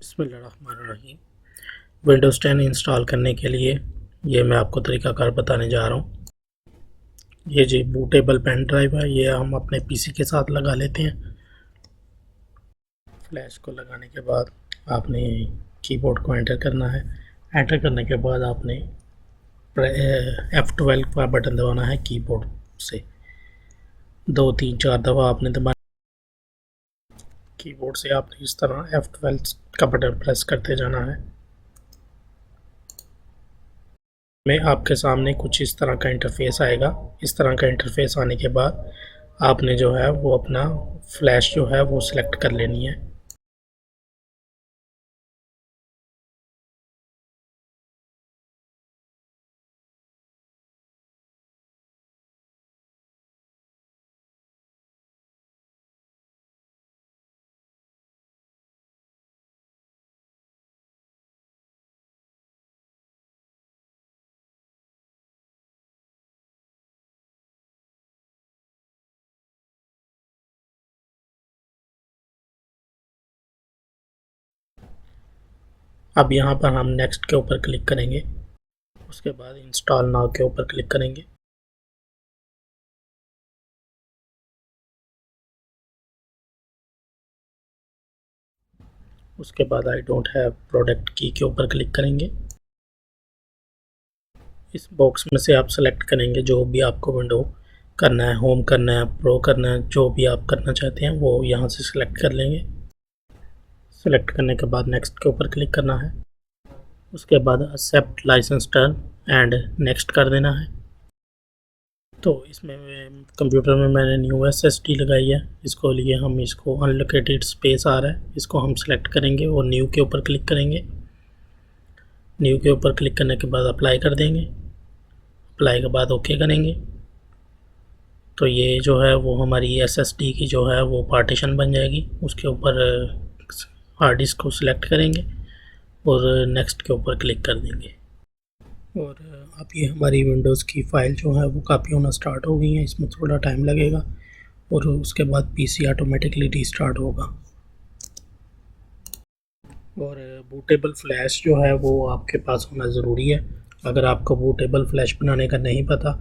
बिस्मिल्लाहिर्रहमानिर्रहीम। Windows 10 install करने के लिए ये मैं आपको तरीकाकार बताने जा रहा हूँ। ये जी बूटेबल पेन ड्राइव है, ये हम अपने पीसी के साथ लगा लेते हैं। फ्लैश को लगाने के बाद आपने कीबोर्ड को एंटर करना है। एंटर करने के बाद आपने F12 का बटन दबाना है कीबोर्ड से। 2 3 4 दफ़ा आपने दबाना। कीबोर्ड से आपने इस तरह F12 का बटन प्रेस करते जाना है। में आपके सामने कुछ इस तरह का इंटरफेस आएगा। इस तरह का इंटरफेस आने के बाद आपने जो है वो अपना फ्लैश जो है वो सिलेक्ट कर लेनी है। अब यहाँ पर हम नेक्स्ट के ऊपर क्लिक करेंगे। उसके बाद इंस्टॉल नाउ के ऊपर क्लिक करेंगे। उसके बाद आई डोंट हैव प्रोडक्ट की के ऊपर क्लिक करेंगे। इस बॉक्स में से आप सेलेक्ट करेंगे जो भी आपको विंडो करना है, होम करना है, प्रो करना है, जो भी आप करना चाहते हैं वो यहाँ से सिलेक्ट कर लेंगे। सेलेक्ट करने के बाद नेक्स्ट के ऊपर क्लिक करना है। उसके बाद accept license term and next कर देना है। तो इसमें कंप्यूटर में मैंने न्यू एसएसडी लगाई है। इसको लिए हम इसको अनलोकेटेड स्पेस आ रहा है, इसको हम सेलेक्ट करेंगे और न्यू के ऊपर क्लिक करेंगे। न्यू के ऊपर क्लिक करने के बाद अप्लाई कर देंगे। अप्लाई के बाद ओके करेंगे। तो ये जो है वो हमारी एसएसडी की जो है वो पार्टीशन बन जाएगी। उसके ऊपर हार्ड डिस्क को सिलेक्ट करेंगे और नेक्स्ट के ऊपर क्लिक कर देंगे। और अब ये हमारी विंडोज़ की फ़ाइल जो है वो कॉपी होना स्टार्ट हो गई है। इसमें थोड़ा टाइम लगेगा और उसके बाद पीसी ऑटोमेटिकली रीस्टार्ट होगा। और बूटेबल फ्लैश जो है वो आपके पास होना ज़रूरी है। अगर आपको बूटेबल फ्लैश बनाने का नहीं पता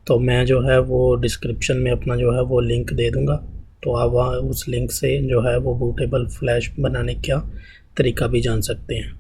तो मैं जो है वो डिस्क्रिप्शन में अपना जो है वो लिंक दे दूँगा। तो आप वहाँ उस लिंक से जो है वो बूटेबल फ्लैश बनाने का तरीका भी जान सकते हैं।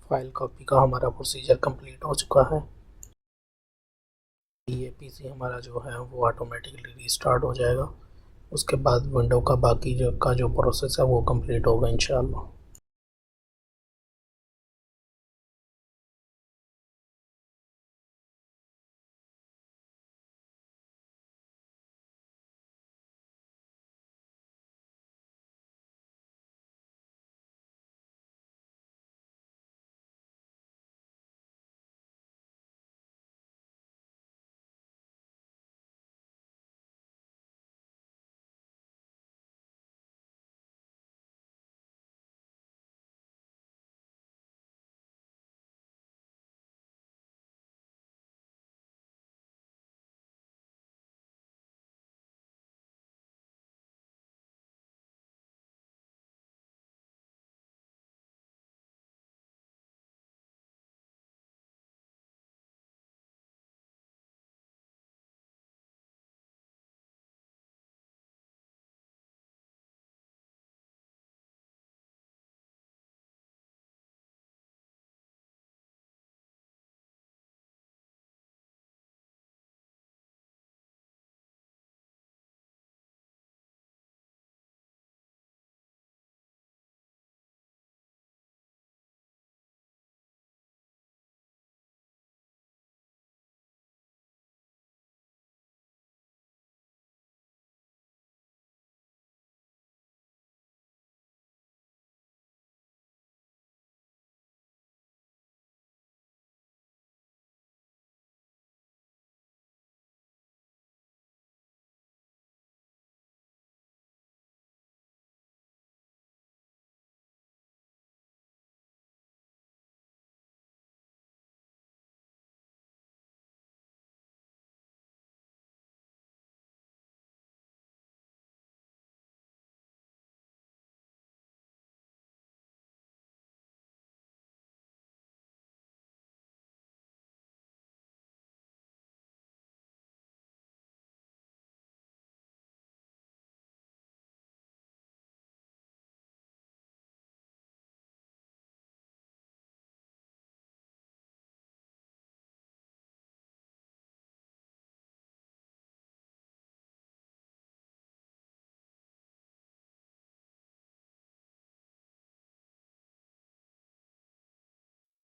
फाइल कॉपी का हमारा प्रोसीजर कंप्लीट हो चुका है। ये पीसी हमारा जो है वो ऑटोमेटिकली रीस्टार्ट हो जाएगा। उसके बाद विंडो का बाकी जो प्रोसेस है वो कंप्लीट होगा इंशाल्लाह।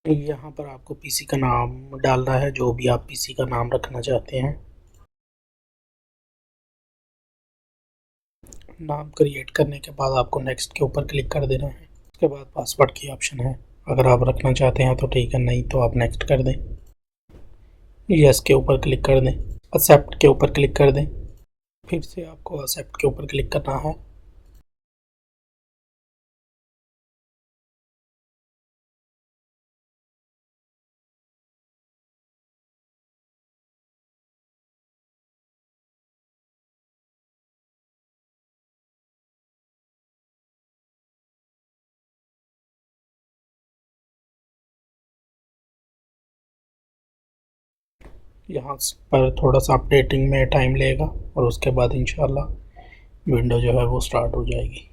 यहाँ पर आपको पीसी का नाम डालना है, जो भी आप पीसी का नाम रखना चाहते हैं। नाम क्रिएट करने के बाद आपको नेक्स्ट के ऊपर क्लिक कर देना है। उसके बाद पासवर्ड की ऑप्शन है, अगर आप रखना चाहते हैं तो ठीक है, नहीं तो आप नेक्स्ट कर दें। यस के ऊपर क्लिक कर दें। एक्सेप्ट के ऊपर क्लिक कर दें। फिर से आपको एक्सेप्ट के ऊपर क्लिक करना है। यहाँ पर थोड़ा सा अपडेटिंग में टाइम लेगा और उसके बाद इंशाल्लाह विंडो जो है वो स्टार्ट हो जाएगी।